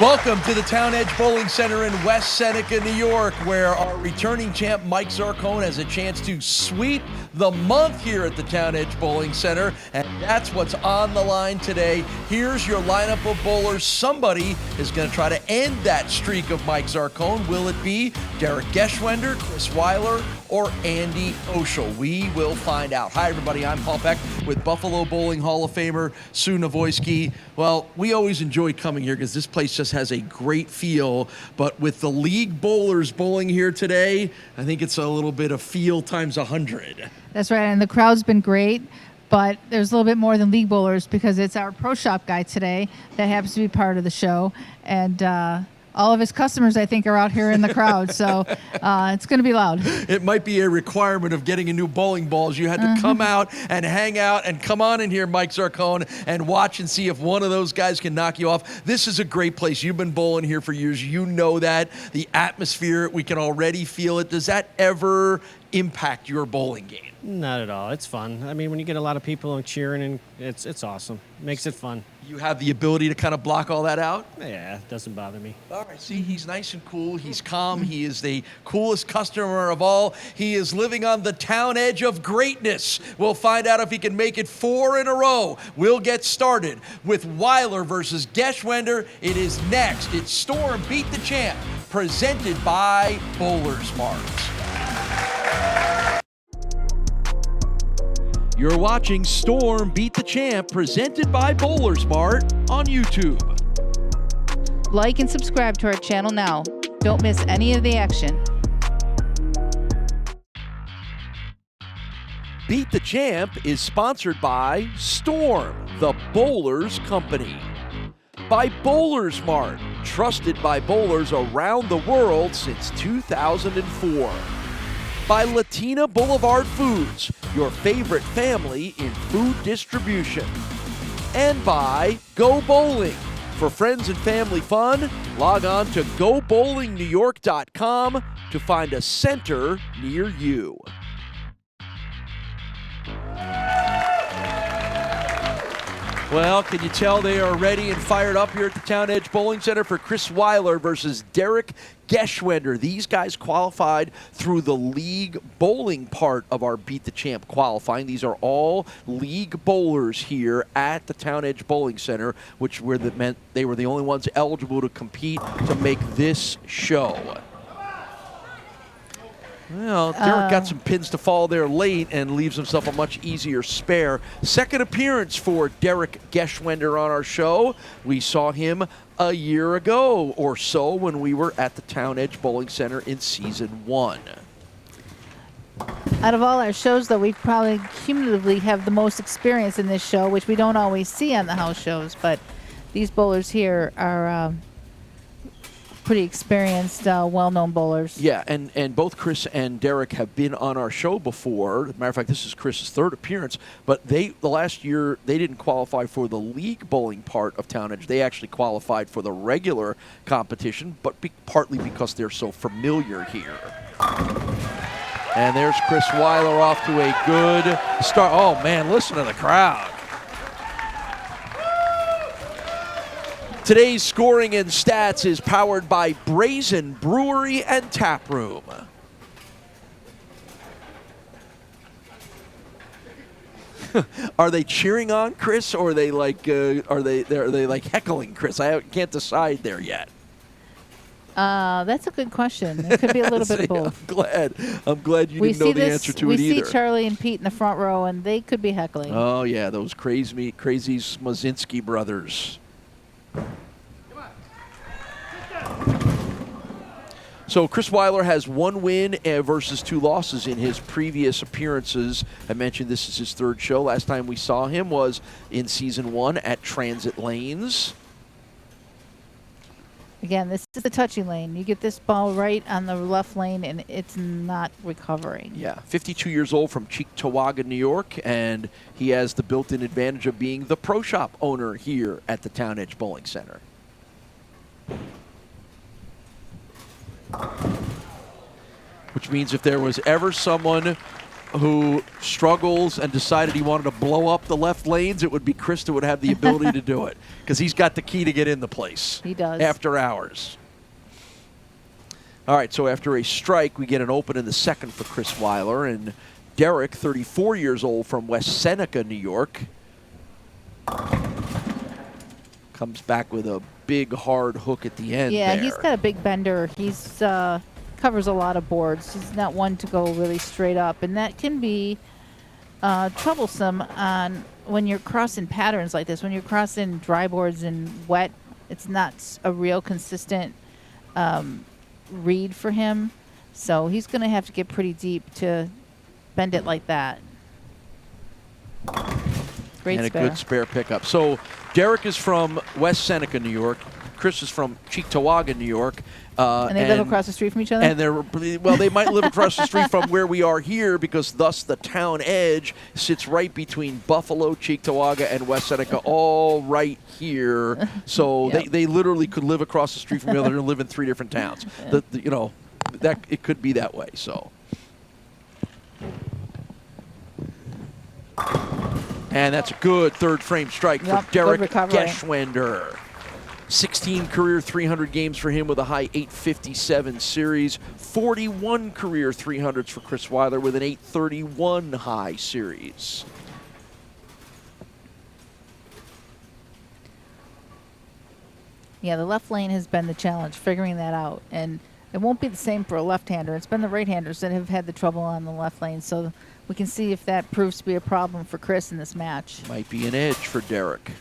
Welcome to the Town Edge Bowling Center in West Seneca, New York, where our returning champ Mike Zarcone has a chance to sweep the month here at the Town Edge Bowling Center, and that's what's on the line today. Here's your lineup of bowlers. Somebody is going to try to end that streak of Mike Zarcone. Will it be Derrick Geschwender, Chris Weiler, or Andy Ochal? We will find out. Hi, everybody. I'm Paul Peck with Buffalo Bowling Hall of Famer Sue Nawojski. Well, we always enjoy coming here because this place just has a great feel, but with the league bowlers bowling here today, I think it's a little bit of feel times 100. That's right, and the crowd's been great, but there's a little bit more than league bowlers because it's our pro shop guy today that happens to be part of the show, and all of his customers, I think, are out here in the crowd, so it's going to be loud. It might be a requirement of getting a new bowling balls. You had to come out and hang out and come on in here, Mike Zarcone, and watch and see if one of those guys can knock you off. This is a great place. You've been bowling here for years. You know that. The atmosphere, we can already feel it. Does that ever impact your bowling game? Not at all. It's fun. I mean, when you get a lot of people cheering, and it's awesome. Makes it fun. You have the ability to kind of block all that out? Yeah, it doesn't bother me. All right, see, he's nice and cool. He's calm. He is the coolest customer of all. He is living on the town edge of greatness. We'll find out if he can make it 4 in a row. We'll get started with Weiler versus Geschwender. It is next. It's Storm Beat the Champ, presented by BowlersMart. You're watching Storm Beat the Champ, presented by BowlersMart on YouTube. Like and subscribe to our channel now. Don't miss any of the action. Beat the Champ is sponsored by Storm, the Bowlers Company. By BowlersMart, trusted by bowlers around the world since 2004. By Latina Boulevard Foods, your favorite family in food distribution. And by Go Bowling. For friends and family fun, log on to GoBowlingNewYork.com to find a center near you. Well, can you tell they are ready and fired up here at the Town Edge Bowling Center for Chris Weiler versus Derrick Geschwender. These guys qualified through the league bowling part of our Beat the Champ qualifying. These are all league bowlers here at the Town Edge Bowling Center, which meant they were the only ones eligible to compete to make this show. Well, Derrick got some pins to fall there late and leaves himself a much easier spare. Second appearance for Derrick Geschwender on our show. We saw him a year ago or so when we were at the Town Edge Bowling Center in Season 1. Out of all our shows, though, we probably cumulatively have the most experience in this show, which we don't always see on the house shows, but these bowlers here are pretty experienced, well-known bowlers. Yeah, and both Chris and Derrick have been on our show before. As a matter of fact, this is Chris's third appearance, but the last year they didn't qualify for the league bowling part of Town Edge. They actually qualified for the regular competition, but partly because they're so familiar here. And there's Chris Weiler off to a good start. Oh, man, listen to the crowd. Today's scoring and stats is powered by Brazen Brewery and Tap Room. Are they cheering on Chris, or are they like are they like heckling Chris? I can't decide there yet. That's a good question. It could be a little bit of both. I'm glad you didn't know the answer to it either. We see Charlie and Pete in the front row, and they could be heckling. Oh yeah, those crazy Smozinski brothers. So Chris Weiler has 1 win versus 2 losses in his previous appearances. I mentioned this is his third show. Last time we saw him was in Season 1 at Transit Lanes. Again, this is the touchy lane. You get this ball right on the left lane, and it's not recovering. Yeah, 52 years old from Cheektowaga, New York, and he has the built-in advantage of being the pro shop owner here at the Town Edge Bowling Center. Which means if there was ever someone who struggles and decided he wanted to blow up the left lanes, it would be Chris that would have the ability to do it because he's got the key to get in the place. He does. After hours. All right, so after a strike, we get an open in the second for Chris Weiler. And Derrick, 34 years old from West Seneca, New York, comes back with a big, hard hook at the end. Yeah, there. he's got a big bender. He's covers a lot of boards. He's not one to go really straight up, and that can be troublesome on when you're crossing patterns like this. When you're crossing dry boards and wet, it's not a real consistent read for him. So he's going to have to get pretty deep to bend it like that. Great and spare. a good spare pickup. So Derrick is from West Seneca, New York. Chris is from Cheektowaga, New York. And they live across the street from each other? And they might live across the street from where we are here because thus the town edge sits right between Buffalo, Cheektowaga, and West Seneca, all right here. So Yep. they literally could live across the street from each other and live in 3 different towns. That it could be that way. So. And that's a good third frame strike for Derrick Geschwender. 16 career 300 games for him with a high 857 series. 41 career 300s for Chris Weiler with an 831 high series. Yeah, the left lane has been the challenge, figuring that out. And it won't be the same for a left-hander. It's been the right-handers that have had the trouble on the left lane. So we can see if that proves to be a problem for Chris in this match. Might be an edge for Derrick.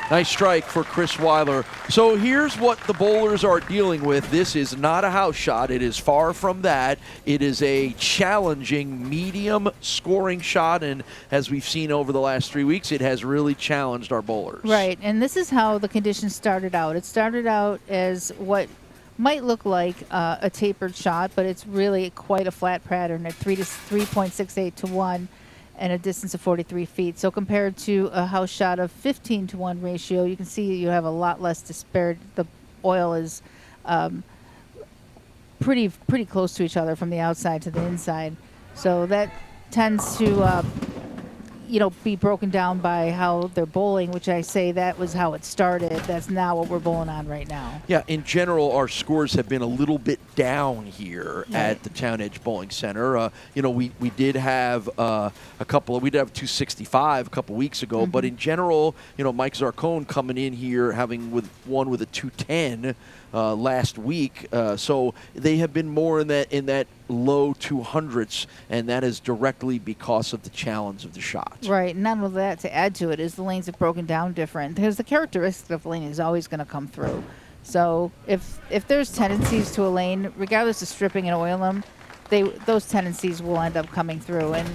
Nice strike for Chris Weiler. So here's what the bowlers are dealing with. This is not a house shot. It is far from that. It is a challenging medium scoring shot, and as we've seen over the last 3 weeks, it has really challenged our bowlers. Right, and this is how the conditions started out. It started out as what might look like a tapered shot, but it's really quite a flat pattern at 3.68 to 1. And a distance of 43 feet. So compared to a house shot of 15 to 1 ratio, you can see you have a lot less disparity. The oil is pretty close to each other from the outside to the inside. So that tends to be broken down by how they're bowling, which I say that was how it started. That's not what we're bowling on right now. Yeah, in general, our scores have been a little bit down here at the Town Edge Bowling Center. We did have we did have 265 a couple weeks ago, but in general, Mike Zarcone coming in here having won with a 210 last week. So they have been more in that low 200s, and that is directly because of the challenge of the shot. Right, and not only that, to add to it is the lanes have broken down different. Because the characteristic of the lane is always going to come through. So if there's tendencies to a lane, regardless of stripping and oil them, those tendencies will end up coming through. And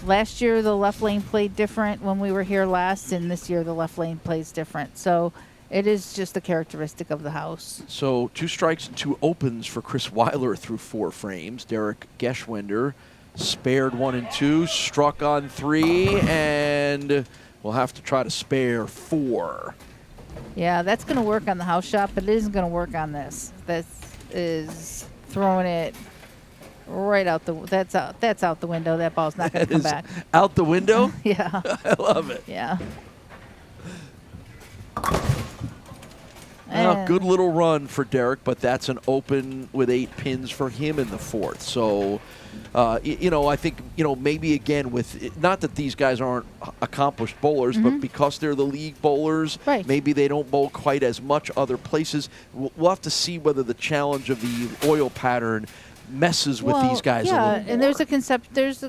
last year the left lane played different when we were here last, and this year the left lane plays different. So it is just a characteristic of the house. So 2 strikes and 2 opens for Chris Weiler through 4 frames. Derrick Geschwender spared 1 and 2, struck on 3, and we'll have to try to spare 4. Yeah, that's going to work on the house shot, but it isn't going to work on this. This is throwing it right out the. That's out the window. That ball's not going to come back. Out the window? Yeah. I love it. Yeah. Well, good little run for Derrick, but that's an open with 8 pins for him in the 4th. So, I think, maybe again with, not that these guys aren't accomplished bowlers, but because they're the league bowlers, maybe they don't bowl quite as much other places. We'll have to see whether the challenge of the oil pattern messes with these guys a little more. And there's a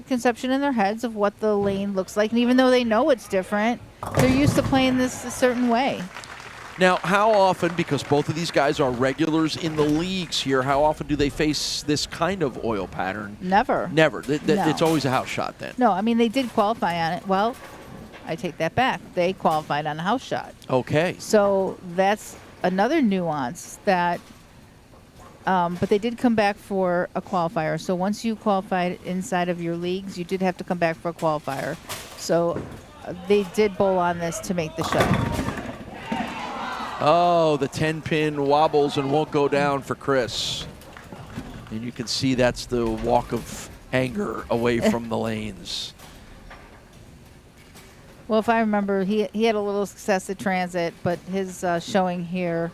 conception in their heads of what the lane looks like, and even though they know it's different, they're used to playing this a certain way. Now, how often, because both of these guys are regulars in the leagues here, how often do they face this kind of oil pattern? Never. Never. No. It's always a house shot then. No, I mean, they did qualify on it. Well, I take that back. They qualified on a house shot. Okay. So that's another nuance that, but they did come back for a qualifier. So once you qualified inside of your leagues, you did have to come back for a qualifier. So they did bowl on this to make the show. Oh, the 10-pin wobbles and won't go down for Chris. And you can see that's the walk of anger away from the lanes. Well, if I remember, he had a little success at Transit, but his showing here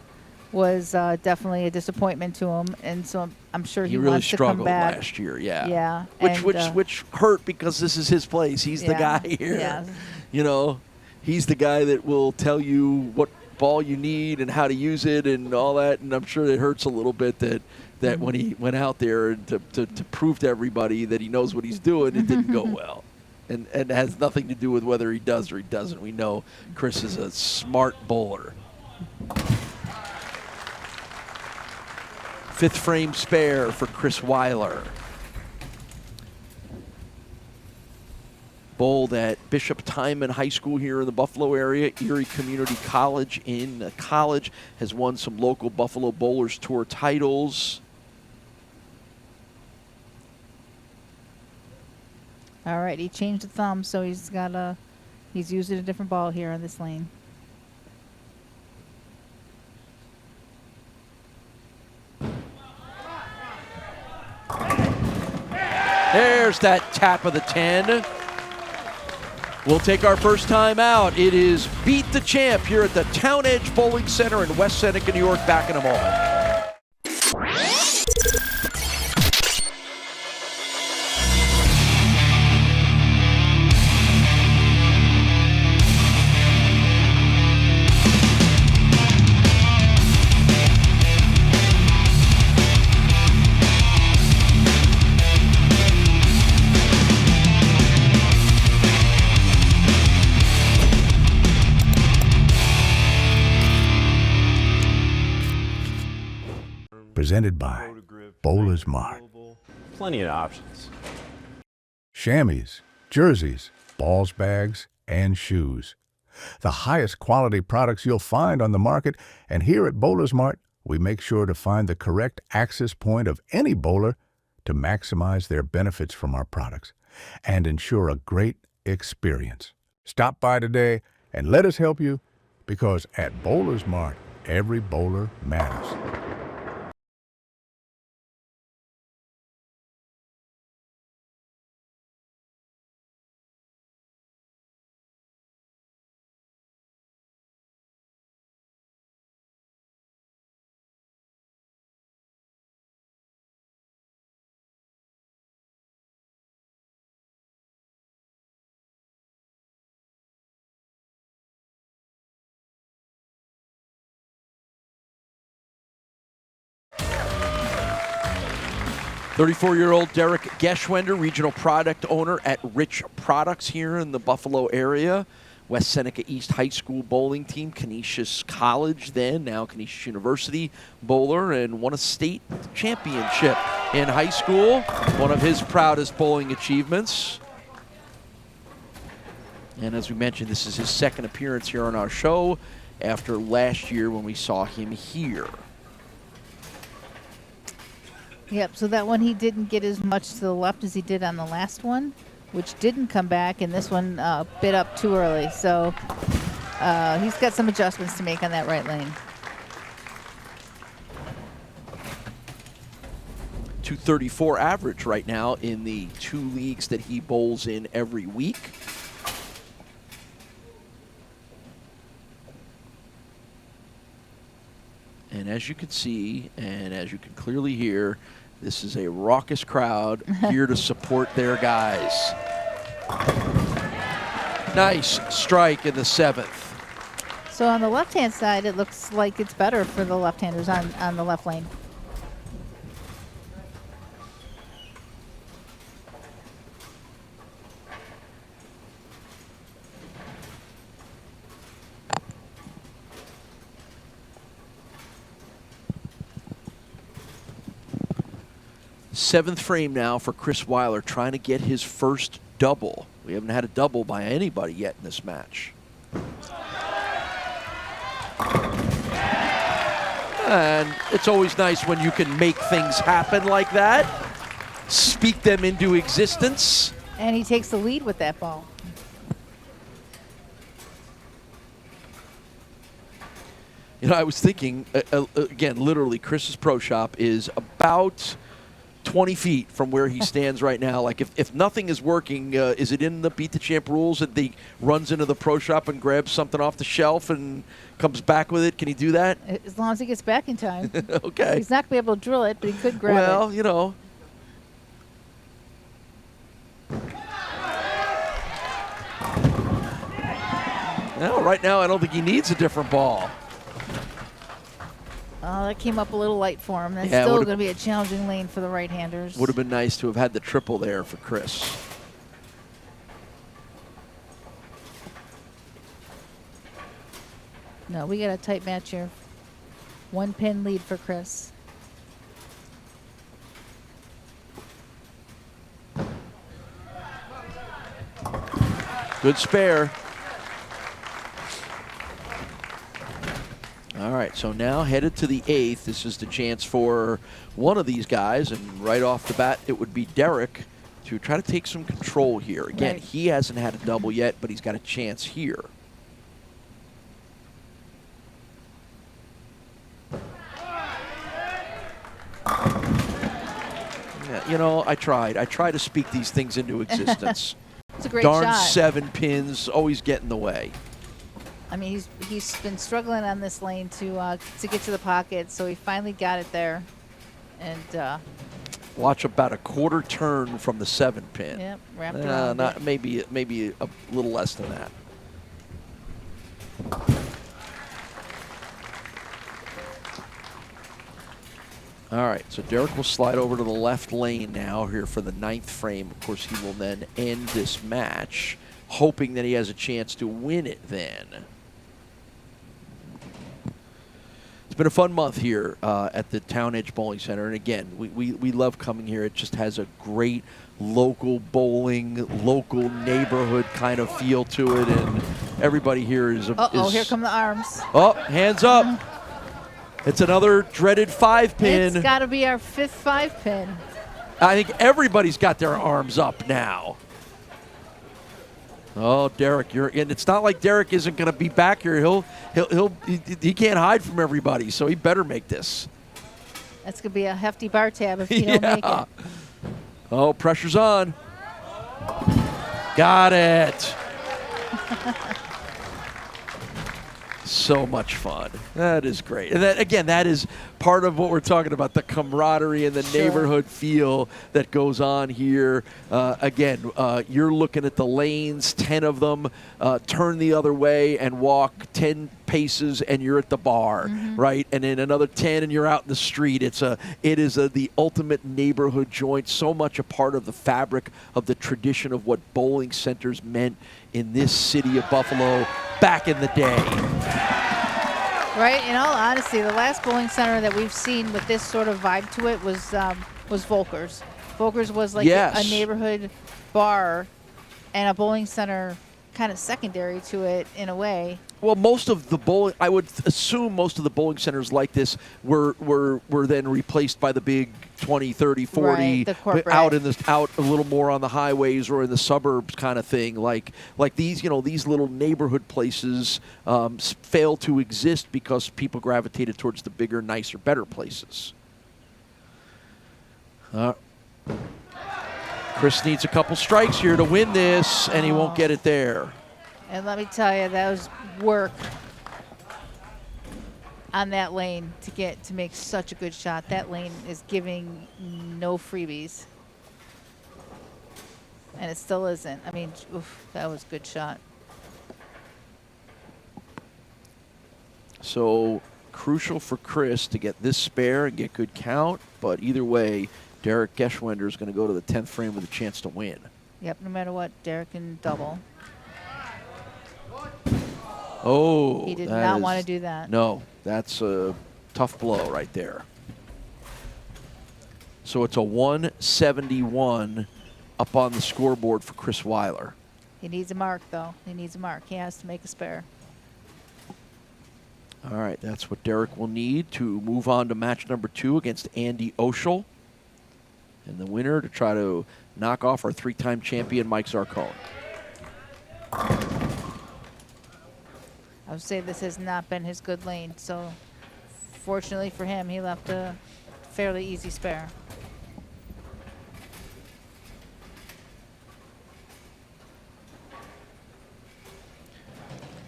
was definitely a disappointment to him, and so I'm sure he really wants to come back. struggled last year, yeah. Yeah. Which hurt because this is his place. He's the guy here. Yeah. You know, he's the guy that will tell you what ball you need and how to use it and all that. And I'm sure it hurts a little bit that when he went out there to prove to everybody that he knows what he's doing, it didn't go well. And it has nothing to do with whether he does or he doesn't. We know Chris is a smart bowler. Fifth frame spare for Chris Weiler. Bowled at Bishop Timon High School here in the Buffalo area. Erie Community College in college. Has won some local Buffalo Bowlers Tour titles. All right, he changed the thumb, so he's using a different ball here on this lane. There's that tap of the 10. We'll take our first time out. It is Beat the Champ here at the Town Edge Bowling Center in West Seneca, New York. Back in a moment. Presented by BowlersMart. Plenty of options. Chamois, jerseys, balls, bags, and shoes. The highest quality products you'll find on the market, and here at BowlersMart, we make sure to find the correct access point of any bowler to maximize their benefits from our products and ensure a great experience. Stop by today and let us help you, because at BowlersMart, every bowler matters. .34-year-old Derrick Geschwender, regional product owner at Rich Products here in the Buffalo area. West Seneca East High School bowling team, Canisius College then, now Canisius University bowler, and won a state championship in high school, one of his proudest bowling achievements. And as we mentioned, this is his second appearance here on our show after last year when we saw him here. Yep, so that one he didn't get as much to the left as he did on the last one, which didn't come back, and this one bit up too early. So he's got some adjustments to make on that right lane. .234 average right now in the 2 leagues that he bowls in every week. And as you can see, and as you can clearly hear, this is a raucous crowd here to support their guys. Nice strike in the 7th. So on the left-hand side, it looks like it's better for the left-handers on the left lane. Seventh frame now for Chris Weiler, trying to get his first double. We haven't had a double by anybody yet in this match. And it's always nice when you can make things happen like that, speak them into existence. And he takes the lead with that ball. You know, I was thinking, again, literally, Chris's Pro Shop is about 20 feet from where he stands right now. Like, if nothing is working, is it in the Beat the Champ rules that he runs into the Pro Shop and grabs something off the shelf and comes back with it? Can he do that? As long as he gets back in time. Okay. He's not going to be able to drill it, but he could grab it. Well, you know. Well, right now, I don't think he needs a different ball. Oh, that came up a little light for him. That's Yeah, still going to be a challenging lane for the right-handers. Would have been nice to have had the triple there for Chris. No, we got a tight match here. 1 pin lead for Chris. Good spare. All right, so now headed to the 8th. This is the chance for one of these guys, and right off the bat, it would be Derrick to try to take some control here. Again, Right. he hasn't had a double yet, but he's got a chance here. Yeah, you know, I tried. I try to speak these things into existence. It's a great Darn shot. 7 pins, always get in the way. I mean, he's been struggling on this lane to get to the pocket, so he finally got it there. And Watch about a quarter turn from the 7 pin. yep, wrapped around Not it. maybe a little less than that. All right, so Derrick will slide over to the left lane now here for the 9th frame. Of course, he will then end this match, hoping that he has a chance to win it then. It's been a fun month here at the Town Edge Bowling Center. And again, we love coming here. It just has a great local bowling, local neighborhood kind of feel to it. And everybody here is... Uh-oh, here come the arms. Oh, hands up. It's another dreaded 5 pin. It's got to be our 5th 5 pin. I think everybody's got their arms up now. Oh, Derrick, and it's not like Derrick isn't going to be back here. He can't hide from everybody, so he better make this. That's going to be a hefty bar tab if you don't make it. Oh, pressure's on. Got it. So much fun. That is great. And that, again, that is part of what we're talking about, the camaraderie and the neighborhood feel that goes on here. Again, you're looking at the lanes, 10 of them, turn the other way and walk 10 paces and you're at the bar, right? And then another 10 and you're out in the street. It is the ultimate neighborhood joint, so much a part of the fabric of the tradition of what bowling centers meant in this city of Buffalo back in the day. Right, in all honesty, the last bowling center that we've seen with this sort of vibe to it was Volker's. Volker's was like a neighborhood bar and a bowling center kind of secondary to it in a way. Well, most of the bowling, I would assume most of the bowling centers like this were then replaced by the big 20, 30, 40 right, the corporate. out a little more on the highways or in the suburbs kind of thing. Like these, these little neighborhood places fail to exist because people gravitated towards the bigger, nicer, better places. Chris needs a couple strikes here to win this, and he won't get it there. And let me tell you, that was work on that lane to make such a good shot. That lane is giving no freebies. And it still isn't. I mean, oof, that was a good shot. So crucial for Chris to get this spare and get good count, but either way, Derrick Geschwender is going to go to the 10th frame with a chance to win. Yep, no matter what, Derrick can double. Oh, he did not want to do that. No, that's a tough blow right there. So it's a 171 up on the scoreboard for Chris Weiler. He needs a mark, though. He needs a mark. He has to make a spare. All right, that's what Derrick will need to move on to match number 2 against Andy Ochal. And the winner to try to knock off our 3-time champion, Mike Zarcone. I would say this has not been his good lane. So fortunately for him, he left a fairly easy spare.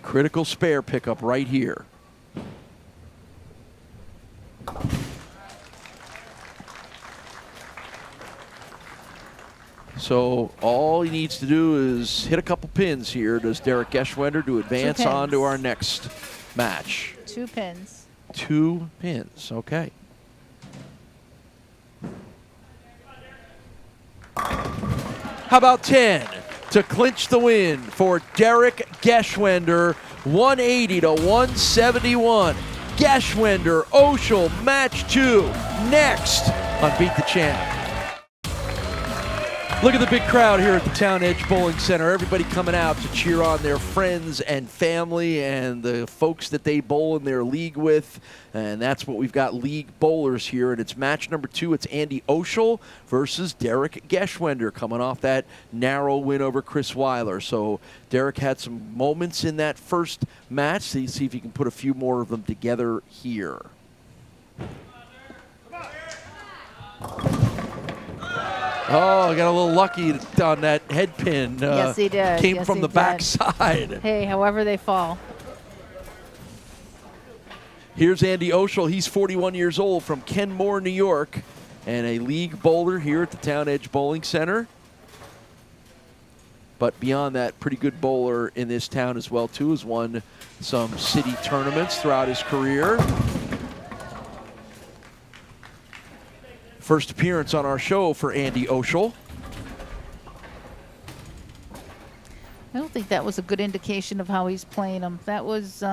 Critical spare pickup right here. So all he needs to do is hit a couple pins here. Does Derrick Geschwender to advance on to our next match? 2 pins. 2 pins, okay. How about 10 to clinch the win for Derrick Geschwender, 180 to 171. Geschwender, Ochal, match 2, next on Beat the Champ. Look at the big crowd here at the Town Edge Bowling Center. Everybody coming out to cheer on their friends and family and the folks that they bowl in their league with. And that's what we've got, league bowlers here. And it's match number 2. It's Andy Ochal versus Derrick Geschwender, coming off that narrow win over Chris Weiler. So Derrick had some moments in that first match. So you see if he can put a few more of them together here. Oh, got a little lucky on that head pin. Yes, he did. Came yes, from he the did. backside. Hey, however they fall. Here's Andy Ochal. He's 41 years old from Kenmore, New York, and a league bowler here at the Town Edge Bowling Center. But beyond that, pretty good bowler in this town as well, too. Has won some city tournaments throughout his career. First appearance on our show for Andy Ochal. I don't think that was a good indication of how he's playing them. That was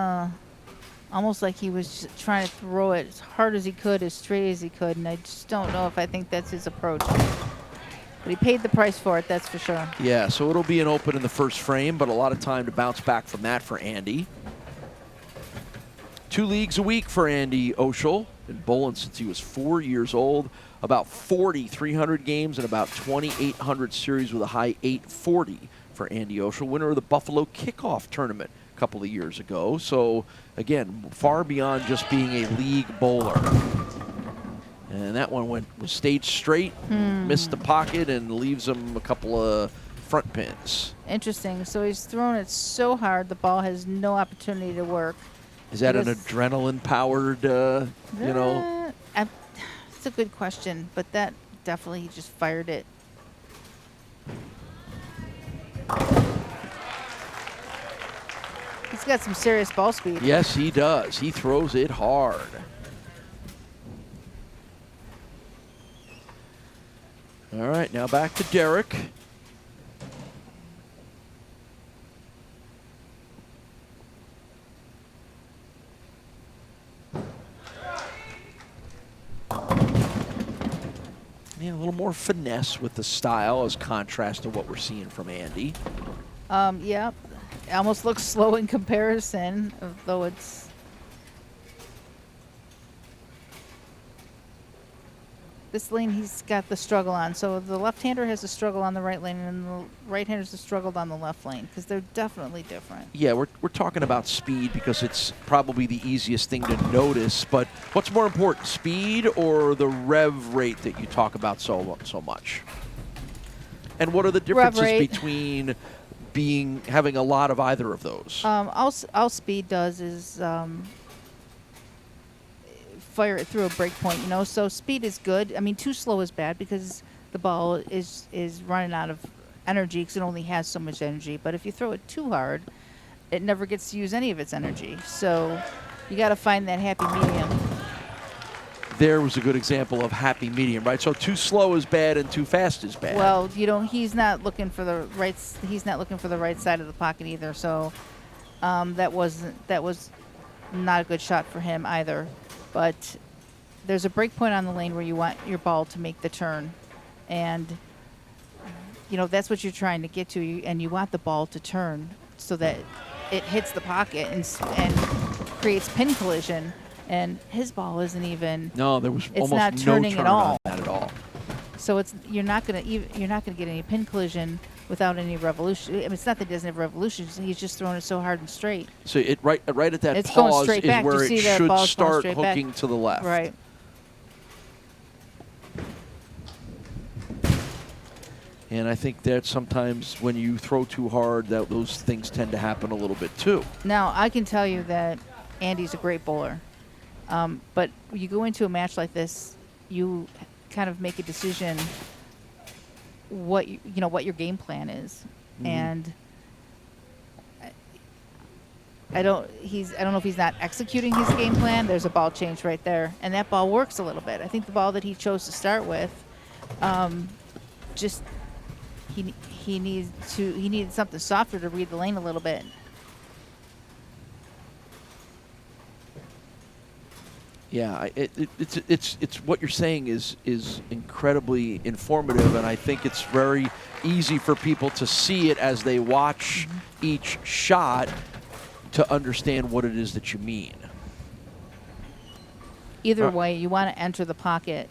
almost like he was just trying to throw it as hard as he could, as straight as he could, and I just don't know if I think that's his approach. But he paid the price for it, that's for sure. Yeah, so it'll be an open in the first frame, but a lot of time to bounce back from that for Andy. 2 leagues a week for Andy Ochal. Been bowling since he was 4 years old. About 300 games and about 2,800 series with a high 840 for Andy Ochal. Winner of the Buffalo Kickoff Tournament a couple of years ago. So, again, far beyond just being a league bowler. And that one was stayed straight, missed the pocket, and leaves him a couple of front pins. Interesting. So he's thrown it so hard the ball has no opportunity to work. Is that an adrenaline-powered, you know? It's a good question, but that definitely, he just fired it. He's got some serious ball speed. Yes, he does. He throws it hard. All right, now back to Derrick. Yeah, a little more finesse with the style as contrast to what we're seeing from Andy. Yeah, it almost looks slow in comparison, though it's. This lane he's got the struggle on. So the left-hander has the struggle on the right lane, and the right-hander's the struggled on the left lane, because they're definitely different. Yeah, we're talking about speed because it's probably the easiest thing to notice. But what's more important, speed or the rev rate that you talk about so much? And what are the differences between having a lot of either of those? All speed does is fire it through a break point, you know. So speed is good. I mean, too slow is bad because the ball is running out of energy because it only has so much energy. But if you throw it too hard, it never gets to use any of its energy. So you got to find that happy medium. There was a good example of happy medium, right? So too slow is bad and too fast is bad. Well, you know, he's not looking for the right. He's not looking for the right side of the pocket either. So that was not a good shot for him either. But there's a break point on the lane where you want your ball to make the turn, and you know that's what you're trying to get to, and you want the ball to turn so that it hits the pocket and creates pin collision. And his ball isn't even. No, there was almost not no turning turn at all. on that at all. So you're not gonna get any pin collision without any revolution. I mean, it's not that he doesn't have revolution. He's just throwing it so hard and straight. So it right at that It's going pause straight is back. where You it see that should ball's going start straight back? hooking to the left. Right. And I think that sometimes when you throw too hard, that those things tend to happen a little bit too. Now, I can tell you that Andy's a great bowler. But you go into a match like this, you kind of make a decision what what your game plan is. And I don't know if he's not executing his game plan. There's a ball change right there, and that ball works a little bit. I think the ball that he chose to start with, just he needed something softer to read the lane a little bit. Yeah, it's what you're saying is incredibly informative, and I think it's very easy for people to see it as they watch each shot to understand what it is that you mean. Either way, you want to enter the pocket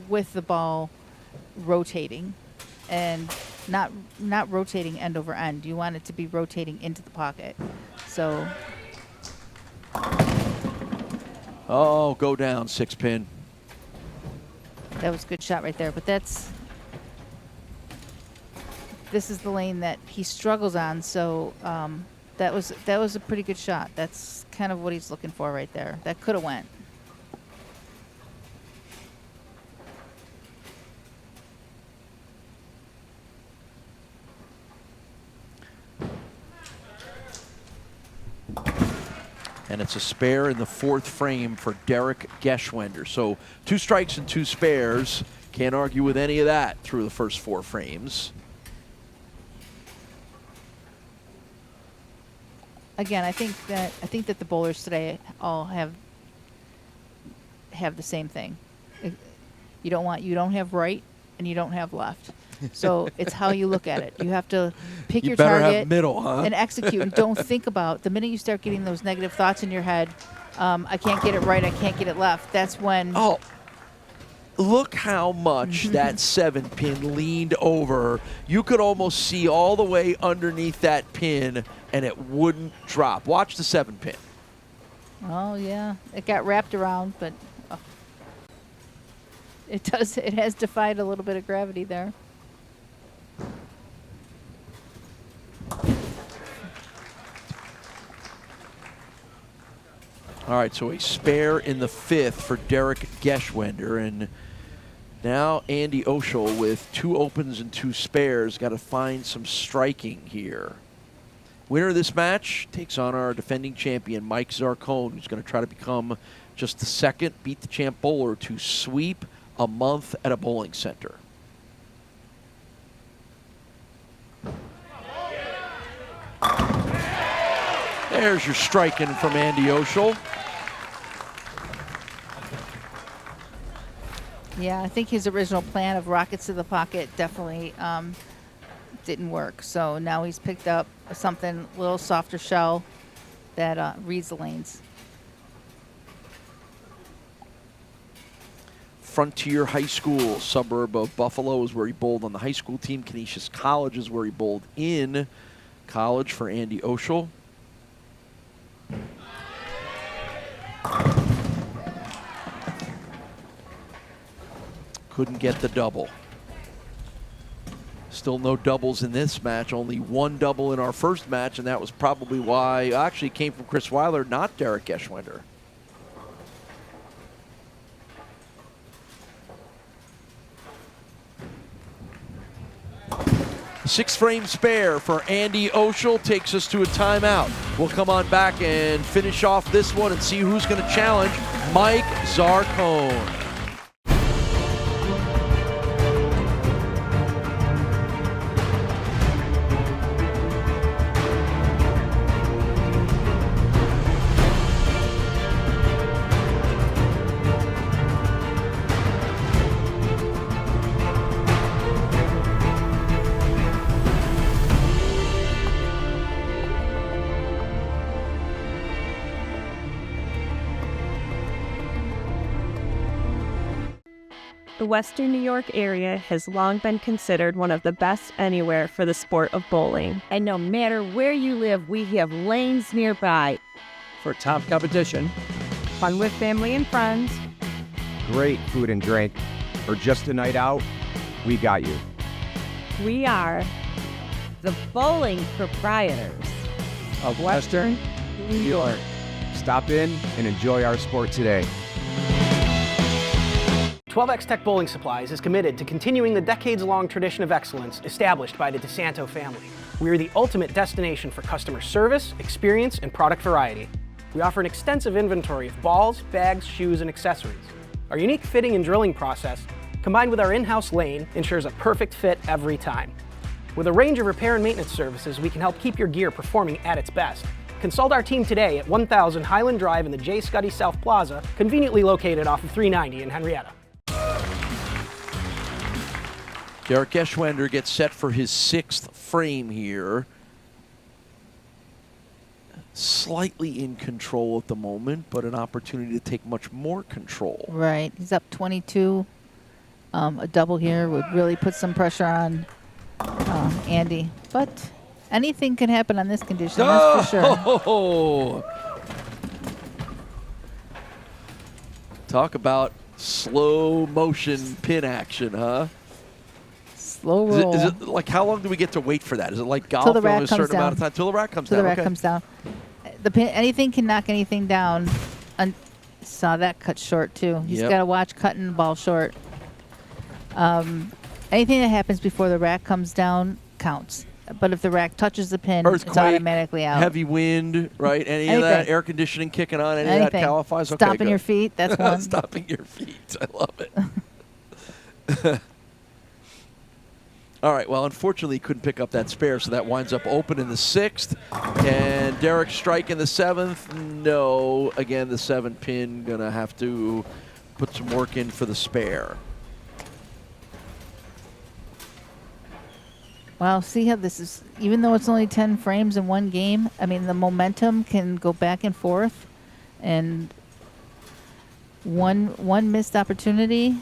with the ball rotating, and not rotating end over end. You want it to be rotating into the pocket. So. Oh, go down, 6-pin. That was a good shot right there, but this is the lane that he struggles on, so that was a pretty good shot. That's kind of what he's looking for right there. That could have went. And it's a spare in the 4th frame for Derrick Geschwender. So 2 strikes and 2 spares. Can't argue with any of that through the first 4 frames. Again, I think that the bowlers today all have the same thing. You don't have right and you don't have left. So it's how you look at it. You have to pick You your better target have middle, huh? and execute, and don't think about the minute you start getting those negative thoughts in your head. I can't get it right. I can't get it left. That's when. Oh, look how much that 7-pin leaned over. You could almost see all the way underneath that pin, and it wouldn't drop. Watch the 7-pin. Oh yeah, it got wrapped around, but it does. It has defied a little bit of gravity there. All right, so a spare in the 5th for Derrick Geschwender, and now Andy Ochal with 2 opens and 2 spares. Got to find some striking here. Winner of this match takes on our defending champion, Mike Zarcone, who's going to try to become just the 2nd beat the champ bowler to sweep a month at a bowling center. There's your striking from Andy Ochal. Yeah, I think his original plan of rockets to the pocket definitely didn't work. So now he's picked up something a little softer shell that reads the lanes. Frontier High School, suburb of Buffalo, is where he bowled on the high school team. Canisius College is where he bowled in college for Andy Ochal. Couldn't get the double. Still no doubles in this match. Only 1 double in our first match, and that was probably why actually came from Chris Weiler, not Derrick Geschwender. 6-frame spare for Andy Ochal takes us to a timeout. We'll come on back and finish off this one and see who's going to challenge Mike Zarcone. The Western New York area has long been considered one of the best anywhere for the sport of bowling. And no matter where you live, we have lanes nearby. For top competition, Fun with family and friends, great food and drink, or just a night out, we got you. we are The bowling proprietors. of Western New York. Stop in and enjoy our sport today. 12X Tech Bowling Supplies is committed to continuing the decades-long tradition of excellence established by the DeSanto family. We are the ultimate destination for customer service, experience, and product variety. We offer an extensive inventory of balls, bags, shoes, and accessories. Our unique fitting and drilling process, combined with our in-house lane, ensures a perfect fit every time. With a range of repair and maintenance services, we can help keep your gear performing at its best. Consult our team today at 1000 Highland Drive in the J. Scuddy South Plaza, conveniently located off of 390 in Henrietta. Derrick Geschwender gets set for his 6th frame here. Slightly in control at the moment, but an opportunity to take much more control. Right. He's up 22. A double here would really put some pressure on Andy. But anything can happen on this condition, that's for sure. Oh! Talk about slow motion pin action, huh? Slow roll. Is it like, how long do we get to wait for that? Is it like golf? Till the only rack a certain comes down. amount of time? Till the rack comes Till down. the rack Okay. comes down. The pin, anything can knock anything down. Saw that cut short too. He's Yep. got to watch cutting the ball short. Anything that happens before the rack comes down counts. But if the rack touches the pin, it's Earthquake, automatically out. heavy wind, right? Any of that, Anything. air conditioning kicking on, any of Anything. that qualifies? Okay, Stomping good. your feet, that's one. Stomping your feet. I love it. All right, well, unfortunately, he couldn't pick up that spare, so that winds up open in the 6th. And Derrick strike in the 7th. No. Again, the 7 pin going to have to put some work in for the spare. Wow, see how this is, even though it's only 10 frames in one game, I mean, the momentum can go back and forth. And one missed opportunity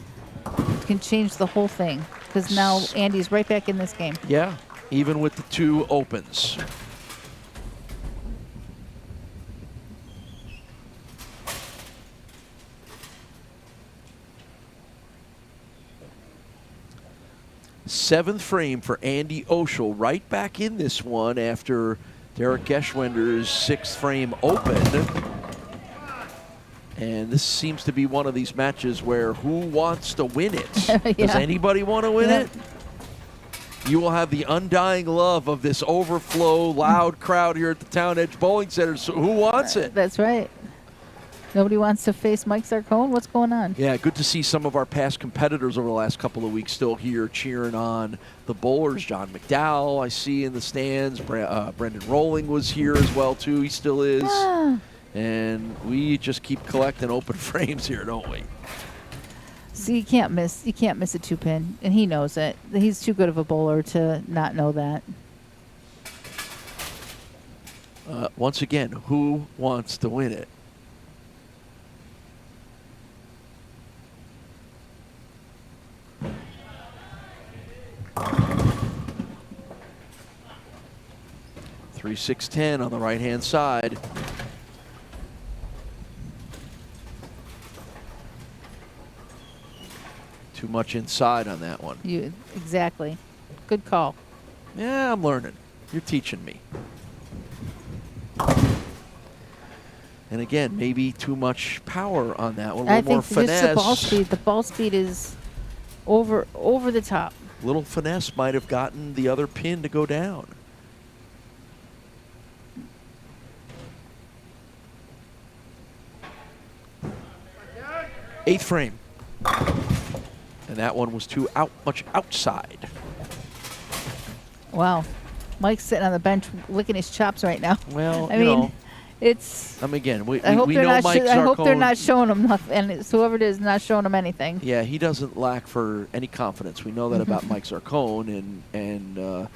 can change the whole thing. Because now Andy's right back in this game. Yeah, even with the 2 opens. Seventh frame for Andy Ochal, right back in this one after Derrick Geschwender's 6th frame opened. And this seems to be one of these matches where who wants to win it? Yeah. Does anybody want to win Yeah. it? You will have the undying love of this overflow, loud crowd here at the Town Edge Bowling Center. So who wants it? That's right. Nobody wants to face Mike Zarcone? What's going on? Yeah, good to see some of our past competitors over the last couple of weeks still here cheering on the bowlers. John McDowell, I see in the stands. Brendan Rolling was here as well, too. He still is. Ah. And we just keep collecting open frames here, don't we? See, you can't miss a 2-pin, and he knows it. He's too good of a bowler to not know that. Once again, who wants to win it? Three, 6, 10 on the right-hand side. Too much inside on that one. Exactly. Good call. Yeah, I'm learning. You're teaching me. And again, maybe too much power on that one. A I little more think finesse. just the ball speed. The ball speed is over the top. Little finesse might have gotten the other pin to go down. Eighth frame. And that one was too much outside. Wow. Mike's sitting on the bench licking his chops right now. Well, I you mean, know, it's. again, we I hope know Mike Zarcone. I hope they're not showing him nothing, and it's whoever it is not showing him anything. Yeah, he doesn't lack for any confidence. We know that about Mike Zarcone, and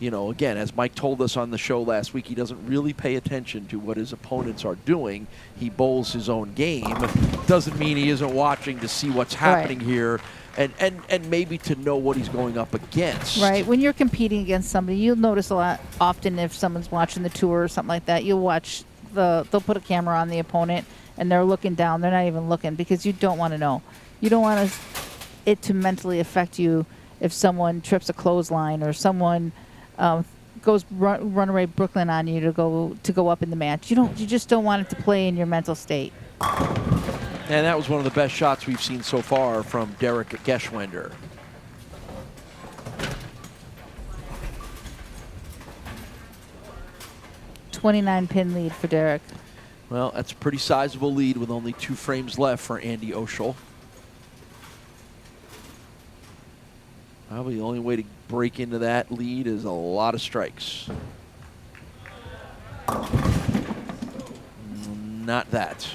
you know, again, as Mike told us on the show last week, he doesn't really pay attention to what his opponents are doing. He bowls his own game. Doesn't mean he isn't watching to see what's happening here and maybe to know what he's going up against. Right. When you're competing against somebody, you'll notice a lot often if someone's watching the tour or something like that, you'll watch they'll put a camera on the opponent and they're looking down. They're not even looking because you don't want to know. You don't want it to mentally affect you if someone trips a clothesline or someone goes runaway Brooklyn on you to go up in the match. You just don't want it to play in your mental state. And that was one of the best shots we've seen so far from Derrick Geschwender. $29-pin lead for Derrick. Well, that's a pretty sizable lead with only 2 frames left for Andy Ochal. Probably the only way to break into that lead is a lot of strikes. Not that.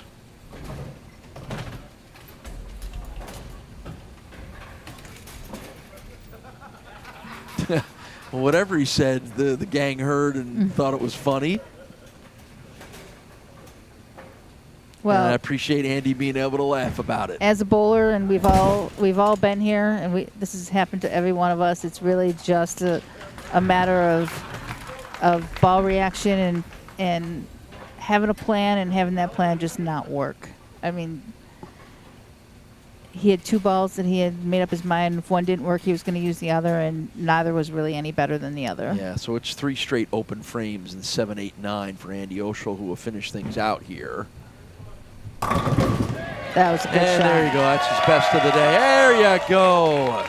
Well, whatever he said, the gang heard and thought it was funny. Well, and I appreciate Andy being able to laugh about it. As a bowler, and we've all been here, and this has happened to every one of us. It's really just a matter of ball reaction and having a plan and having that plan just not work. I mean, he had 2 balls that he had made up his mind. If one didn't work, he was going to use the other, and neither was really any better than the other. Yeah, so it's 3 straight open frames in 7, 8, 9 for Andy Ochal, who will finish things out here. That was a good shot. And there you go. That's his best of the day. There you go.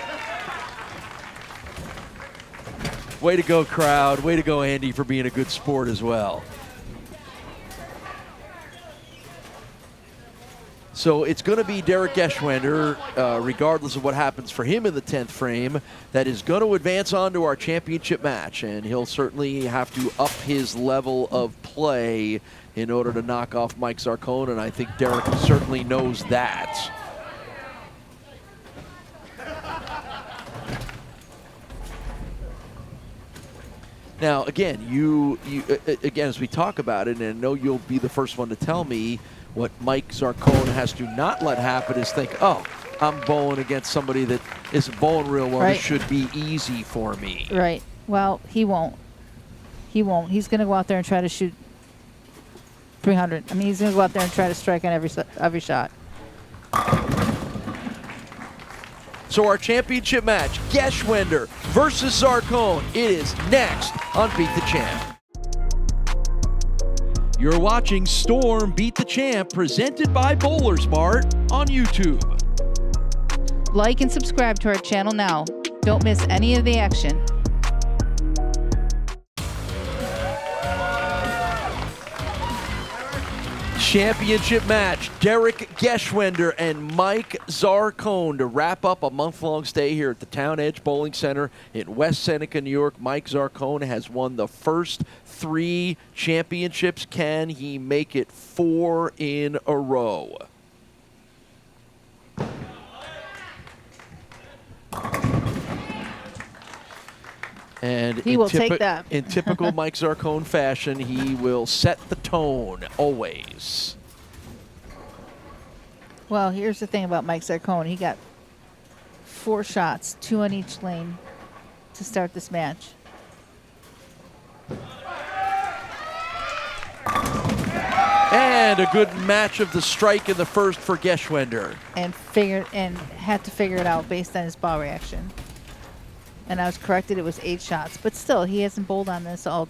Way to go, crowd. Way to go, Andy, for being a good sport as well. So it's going to be Derrick Geschwender, regardless of what happens for him in the 10th frame, that is going to advance on to our championship match. And he'll certainly have to up his level of play in order to knock off Mike Zarcone, and I think Derrick certainly knows that. Now, again, again, as we talk about it, and I know you'll be the first one to tell me, what Mike Zarcone has to not let happen is think, oh, I'm bowling against somebody that isn't bowling real well. Right. This should be easy for me. Right. Well, he won't. He won't. He's going to go out there and try to shoot 300. I mean, he's going to go out there and try to strike on every shot. So our championship match, Geschwender versus Zarcone. It is next on Beat the Champ. You're watching Storm Beat the Champ, presented by BowlersMart on YouTube. Like and subscribe to our channel now. Don't miss any of the action. Championship match, Derrick Geschwender and Mike Zarcone to wrap up a month-long stay here at the Town Edge Bowling Center in West Seneca, New York. Mike Zarcone has won the first 3 championships. Can he make it 4 in a row? And he will take that. In typical Mike Zarcone fashion, he will set the tone always. Well, here's the thing about Mike Zarcone. He got 4 shots, 2 on each lane to start this match. And a good match of the strike in the first for Geschwender. And had to figure it out based on his ball reaction. And I was corrected, it was 8 shots. But still, he hasn't bowled on this all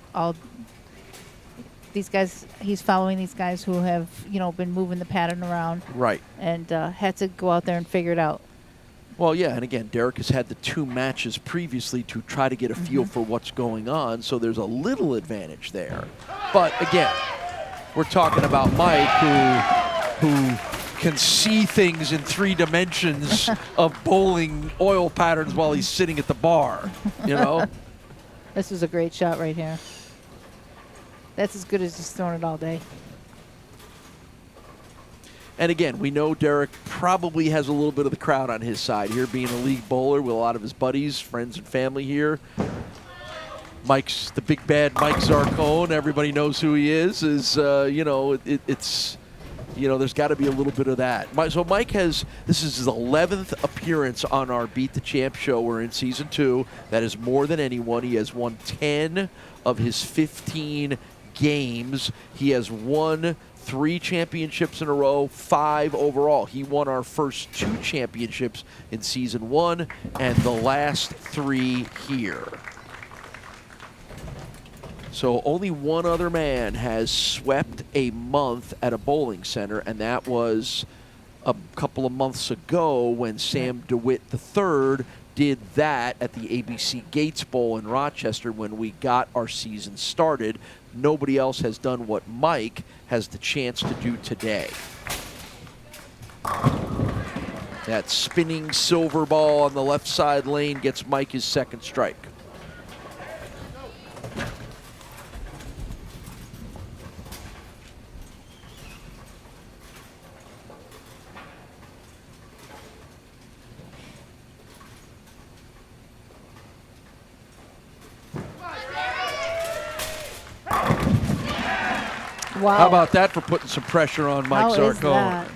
these guys. He's following these guys who have, been moving the pattern around. Right. And had to go out there and figure it out. Well, yeah, and again, Derrick has had the 2 matches previously to try to get a feel for what's going on, so there's a little advantage there. But again, we're talking about Mike, who can see things in 3 dimensions of bowling oil patterns while he's sitting at the bar, This was a great shot right here. That's as good as he's thrown it all day. And again, we know Derrick probably has a little bit of the crowd on his side here, being a league bowler with a lot of his buddies, friends, and family here. Mike's the big bad Mike Zarcone. Everybody knows who he is. you know, there's got to be a little bit of that. So Mike this is his 11th appearance on our Beat the Champ show. We're in season 2. That is more than anyone. He has won 10 of his 15 games. He has won 3 championships in a row, 5 overall. He won our first 2 championships in season 1 and the last 3 here. So only one other man has swept a month at a bowling center, and that was a couple of months ago when Sam DeWitt III did that at the ABC Gates Bowl in Rochester when we got our season started. Nobody else has done what Mike has the chance to do today. That spinning silver ball on the left side lane gets Mike his second strike. Wow. How about that for putting some pressure on Mike Zarcone?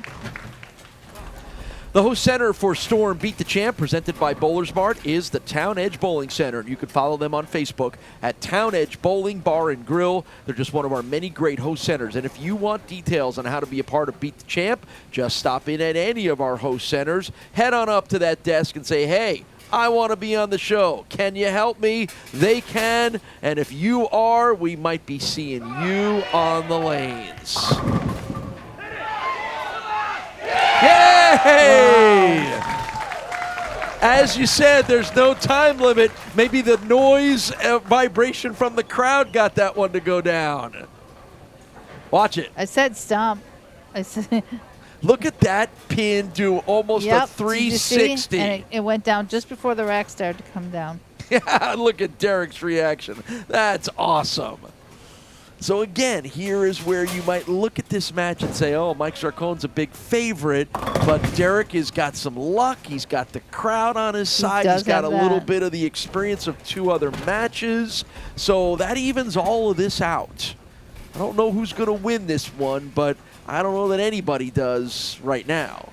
The host center for Storm Beat the Champ, presented by BowlersMart, is the Town Edge Bowling Center. And you can follow them on Facebook at Town Edge Bowling Bar and Grill. They're just one of our many great host centers. And if you want details on how to be a part of Beat the Champ, just stop in at any of our host centers. Head on up to that desk and say, hey, I want to be on the show. Can you help me? They can. And if you are, we might be seeing you on the lanes. Yay! Wow. As you said, there's no time limit. Maybe the noise vibration from the crowd got that one to go down. Watch it. I said stomp. I said... Look at that pin do almost a 360. And it went down just before the rack started to come down. Yeah, look at Derrick's reaction. That's awesome. So again, here is where you might look at this match and say, oh, Mike Zarcone's a big favorite, but Derrick has got some luck. He's got the crowd on his side. He's got a little bit of the experience of 2 other matches. So that evens all of this out. I don't know who's going to win this one, but I don't know that anybody does right now.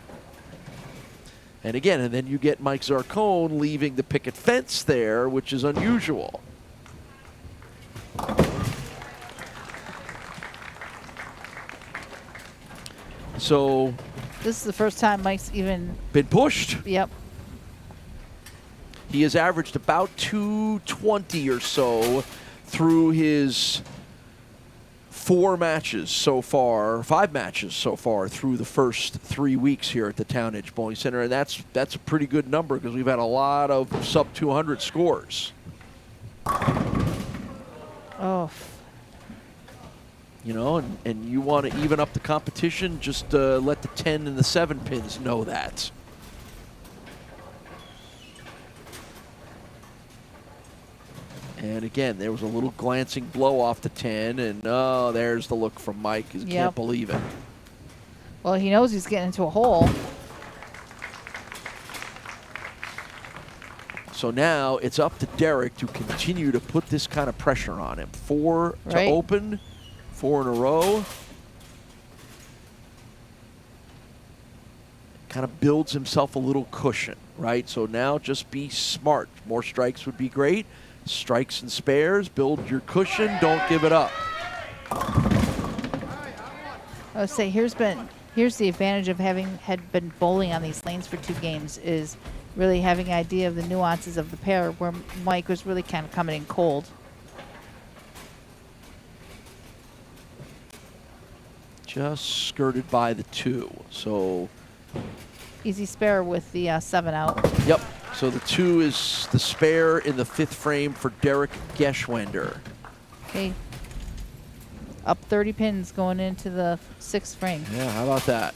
And again, and then you get Mike Zarcone leaving the picket fence there, which is unusual. So this is the first time Mike's even been pushed. Yep. He has averaged about 220 or so through his 4 matches so far, 5 matches so far through the first 3 weeks here at the Town Edge Bowling Center, and that's a pretty good number because we've had a lot of sub 200 scores. Oh. You know, and you want to even up the competition, just let the 10 and the 7 pins know that. And again, there was a little glancing blow off the 10, and oh, there's the look from Mike. He can't believe it. Well, he knows he's getting into a hole. So now it's up to Derrick to continue to put this kind of pressure on him. 4 to open, 4 in a row. Kind of builds himself a little cushion, right? So now just be smart. More strikes would be great. Strikes and spares, build your cushion, don't give it up. I would say here's the advantage of having been bowling on these lanes for 2 games is really having an idea of the nuances of the pair where Mike was really kind of coming in cold. Just skirted by the 2, so. Easy spare with the 7 out. Yep. So the 2 is the spare in the 5th frame for Derrick Geschwender. Okay. Up 30 pins going into the 6th frame. Yeah, how about that?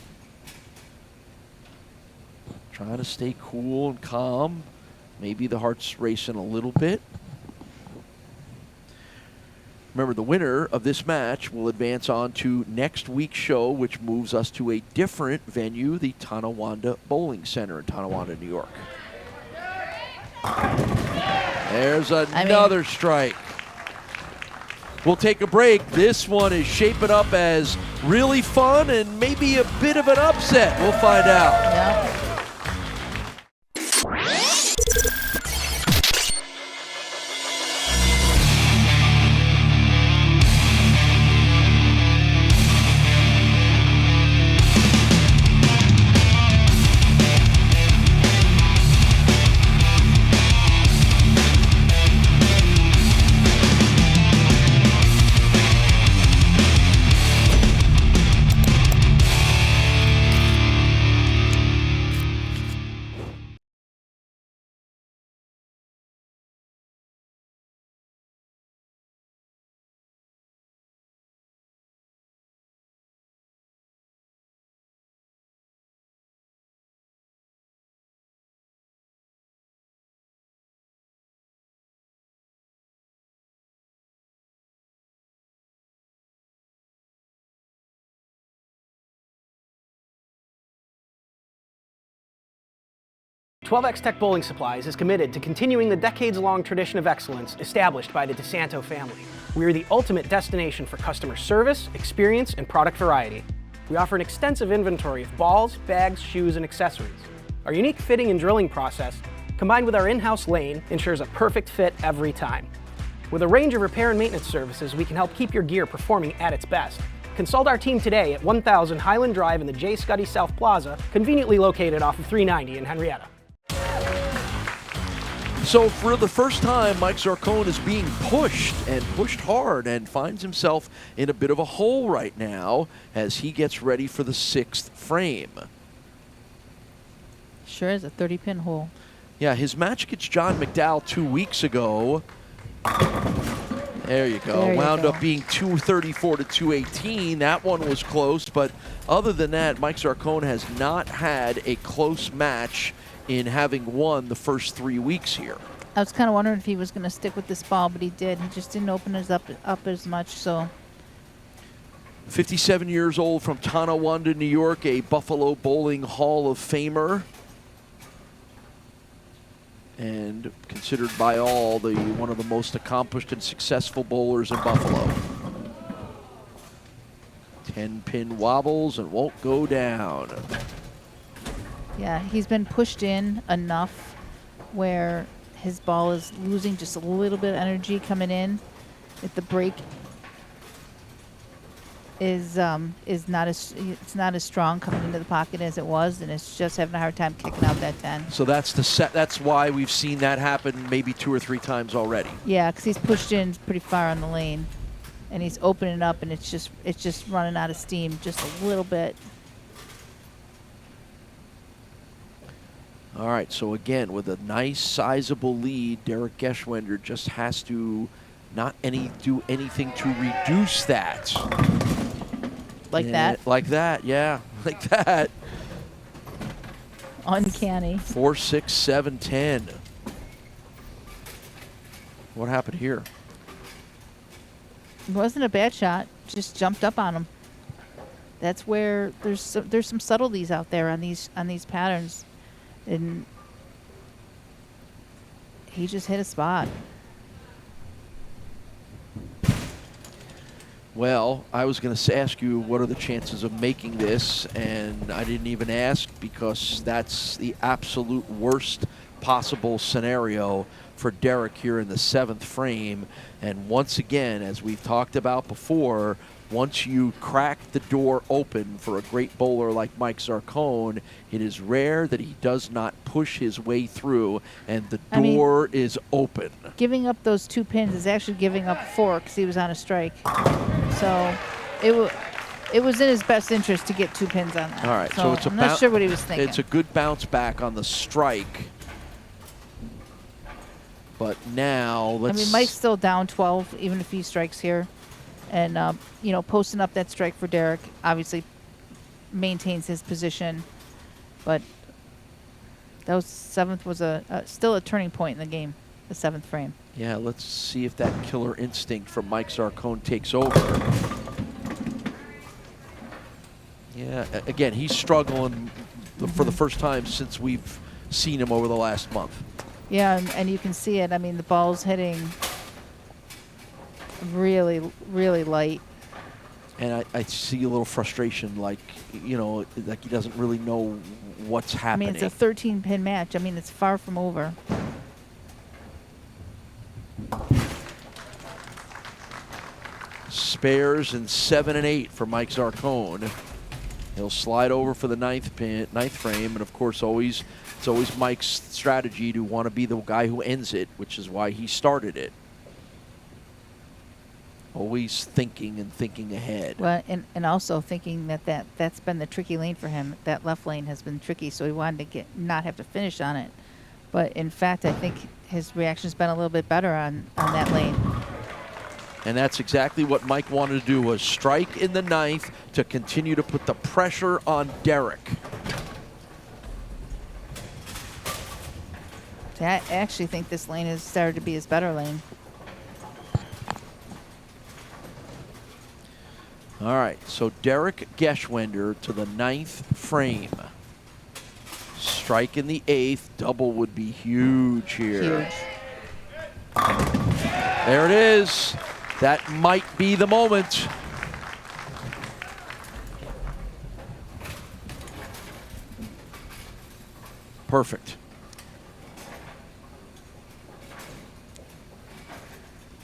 Trying to stay cool and calm. Maybe the heart's racing a little bit. Remember, the winner of this match will advance on to next week's show, which moves us to a different venue, the Tonawanda Bowling Center in Tonawanda, New York. There's another strike. We'll take a break. This one is shaping up as really fun and maybe a bit of an upset. We'll find out. Yeah. 12X Tech Bowling Supplies is committed to continuing the decades-long tradition of excellence established by the DeSanto family. We are the ultimate destination for customer service, experience, and product variety. We offer an extensive inventory of balls, bags, shoes, and accessories. Our unique fitting and drilling process, combined with our in-house lane, ensures a perfect fit every time. With a range of repair and maintenance services, we can help keep your gear performing at its best. Consult our team today at 1000 Highland Drive in the J. Scuddy South Plaza, conveniently located off of 390 in Henrietta. So for the first time, Mike Zarcone is being pushed and pushed hard and finds himself in a bit of a hole right now as he gets ready for the 6th frame. Sure is a 30-pin hole. Yeah, his match against John McDowell 2 weeks ago. There you go. There you Wound go. up being 234 to 218. That one was close, but other than that, Mike Zarcone has not had a close match in having won the first 3 weeks here. I was kind of wondering if he was going to stick with this ball, but he did. He just didn't open his up as much, so. 57 years old from Tonawanda, New York, a Buffalo Bowling Hall of Famer. And considered by all one of the most accomplished and successful bowlers in Buffalo. 10-pin wobbles and won't go down. Yeah, he's been pushed in enough where his ball is losing just a little bit of energy coming in. If the break is not as strong coming into the pocket as it was, and it's just having a hard time kicking out that 10. So that's the set. That's why we've seen that happen maybe 2 or 3 times already. Yeah, because he's pushed in pretty far on the lane, and he's opening up, and it's just running out of steam just a little bit. All right, so again, with a nice sizable lead, Derrick Geschwender just has to not do anything to reduce that. Like that? Like that, yeah, like that. Uncanny. 4, 6, 7, 10. What happened here? It wasn't a bad shot. Just jumped up on him. That's where there's some subtleties out there on these patterns. And he just hit a spot. Well, I was going to ask you what are the chances of making this, and I didn't even ask because that's the absolute worst possible scenario for Derrick here in the 7th frame. And once again, as we've talked about before, once you crack the door open for a great bowler like Mike Zarcone, it is rare that he does not push his way through, and the door is open. Giving up those 2 pins is actually giving up 4 because he was on a strike. So it was in his best interest to get 2 pins on that. All right, so it's I'm not sure what he was thinking. It's a good bounce back on the strike. But now let's... Mike's still down 12, even if he strikes here. And, posting up that strike for Derrick obviously maintains his position. But that 7th was still a turning point in the game, the 7th frame. Yeah, let's see if that killer instinct from Mike Zarcone takes over. Yeah, again, he's struggling for the first time since we've seen him over the last month. Yeah, and you can see it. The ball's hitting really, really light. And I see a little frustration, like, like he doesn't really know what's I happening. mean, it's a 13-pin match. I mean, it's far from over. Spares in 7 and 8 for Mike Zarcone. He'll slide over for the ninth frame, and of course, it's always Mike's strategy to want to be the guy who ends it, which is why he started it. Always thinking and thinking ahead. Well, and also thinking that's been the tricky lane for him. That left lane has been tricky, so he wanted to not have to finish on it. But in fact, I think his reaction's been a little bit better on that lane. And that's exactly what Mike wanted to do, was strike in the ninth to continue to put the pressure on Derrick. I actually think this lane has started to be his better lane. All right, so Derrick Geschwender to the ninth frame. Strike in the eighth, double would be huge here. Huge. There it is. That might be the moment. Perfect.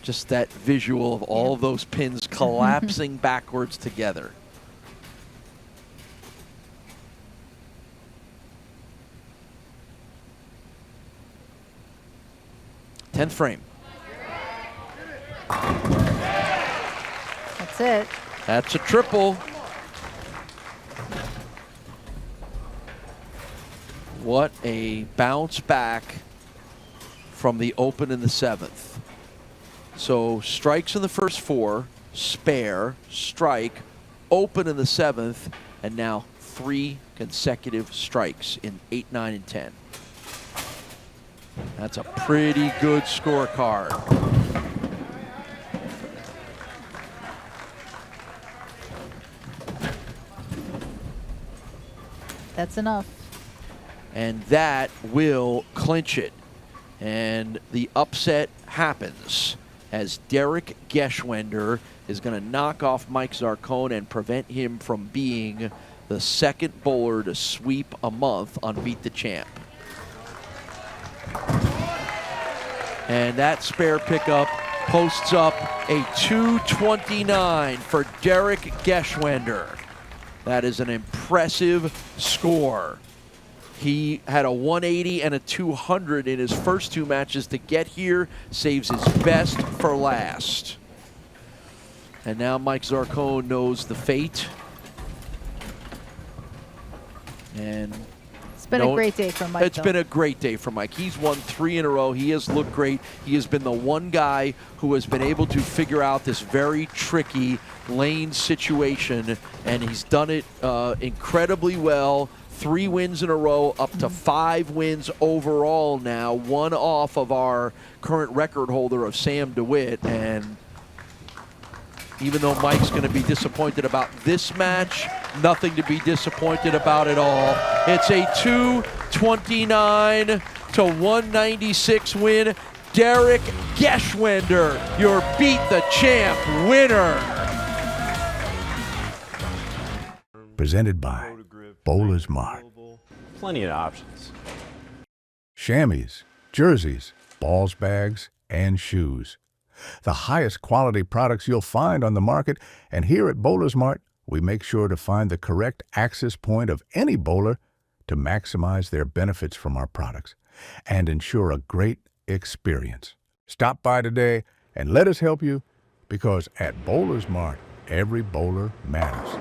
Just that visual of all of those pins collapsing backwards together. Tenth frame. That's it. That's a triple. What a bounce back from the open in the seventh. So strikes in the first four, spare, strike, open in the seventh, and now 3 consecutive strikes in 8, 9, and 10. That's a pretty good scorecard. That's enough. And that will clinch it. And the upset happens as Derrick Geschwender is going to knock off Mike Zarcone and prevent him from being the second bowler to sweep a month on Beat the Champ. And that spare pickup posts up a 229 for Derrick Geschwender. That is an impressive score. He had a 180 and a 200 in his first 2 matches to get here, saves his best for last. And now Mike Zarcone knows the fate. And it's been a great day for Mike. It's been a great day for Mike. He's won 3 in a row. He has looked great. He has been the one guy who has been able to figure out this very tricky lane situation, and he's done it incredibly well. 3 wins in a row, up to 5 wins overall now, 1 off of our current record holder of Sam DeWitt. And even though Mike's going to be disappointed about this match, nothing to be disappointed about at all. It's a 229 to 196 win. Derrick Geschwender, your Beat the Champ winner. Presented by BowlersMart. Plenty of options. Chamois, jerseys, balls bags, and shoes. The highest quality products you'll find on the market, and here at BowlersMart, we make sure to find the correct access point of any bowler to maximize their benefits from our products and ensure a great experience. Stop by today and let us help you, because at BowlersMart, every bowler matters.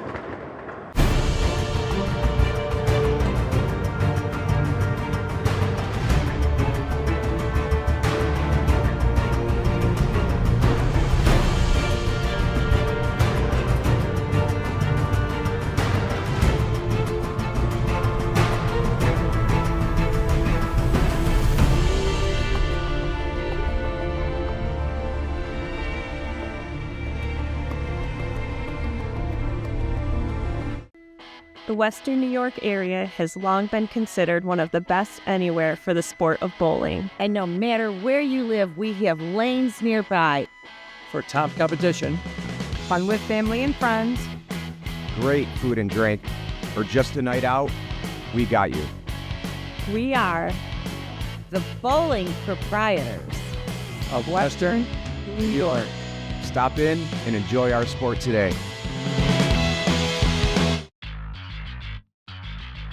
The Western New York area has long been considered one of the best anywhere for the sport of bowling. And no matter where you live, we have lanes nearby. for top competition. Fun with family and friends. Great food and drink, or just a night out, we got you. We are the Bowling Proprietors of Western New York. Stop in and enjoy our sport today.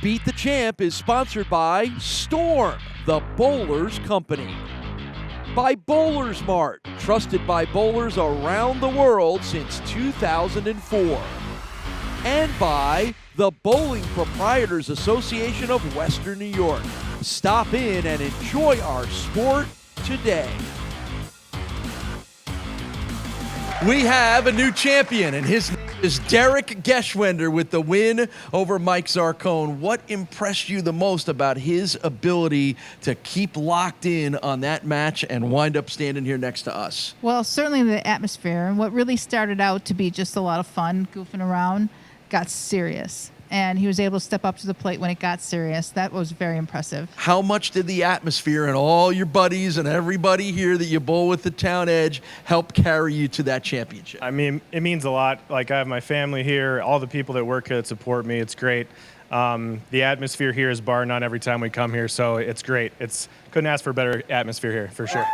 Beat the Champ is sponsored by Storm, the Bowlers Company. By BowlersMart, trusted by bowlers around the world since 2004. And by the Bowling Proprietors Association of Western New York. Stop in and enjoy our sport today. We have a new champion, and his name is Derrick Geschwender with the win over Mike Zarcone. What impressed you the most about his ability to keep locked in on that match and wind up standing here next to us? Well, certainly the atmosphere. And what really started out to be just a lot of fun, goofing around, got serious. And he was able to step up to the plate when it got serious. That was very impressive. How much did the atmosphere and all your buddies and everybody here that you bowl with the Town Edge help carry you to that championship? I mean, it means a lot. Like, I have my family here, all the people that work here that support me. It's great. The atmosphere here is bar none every time we come here, so it's great. Couldn't ask for a better atmosphere here, for sure.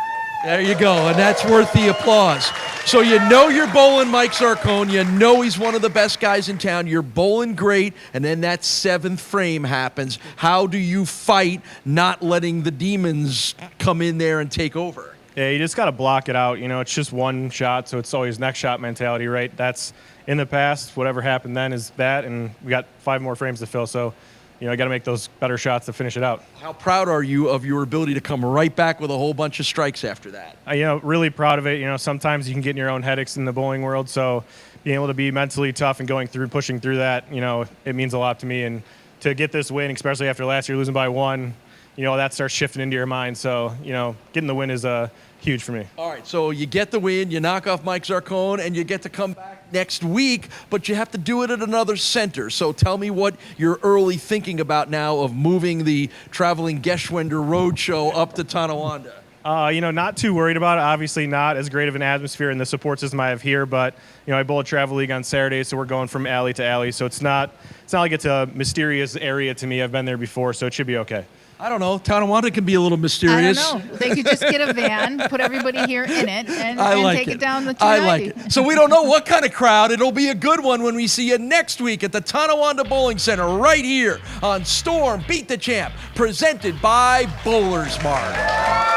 There you go, and that's worth the applause. So you know you're bowling Mike Zarcone. You know he's one of the best guys in town. You're bowling great, and then that seventh frame happens. How do you fight not letting the demons come in there and take over? Yeah, you just got to block it out. You know, it's just one shot, so it's always next shot mentality, right? That's in the past. Whatever happened then is that, and we got 5 more frames to fill, so you know, I got to make those better shots to finish it out. How proud are you of your ability to come right back with a whole bunch of strikes after that? You know, really proud of it. You know, sometimes you can get in your own headaches in the bowling world, so being able to be mentally tough and pushing through that, you know, it means a lot to me. And to get this win, especially after last year losing by 1, you know, that starts shifting into your mind. So, you know, getting the win is huge for me. All right, so you get the win, you knock off Mike Zarcone, and you get to come back next week, but you have to do it at another center. So tell me what you're early thinking about now of moving the traveling Geschwender Roadshow up to Tonawanda. You know, not too worried about it. Obviously not as great of an atmosphere in the support system I have here, but, you know, I bowl a travel league on Saturday, so we're going from alley to alley. So it's not like it's a mysterious area to me. I've been there before, so it should be okay. I don't know. Tonawanda can be a little mysterious. I don't know. They could just get a van, put everybody here in it, and take it down the 290. I like it. So we don't know what kind of crowd. It'll be a good one when we see you next week at the Tonawanda Bowling Center right here on Storm Beat the Champ, presented by BowlersMart.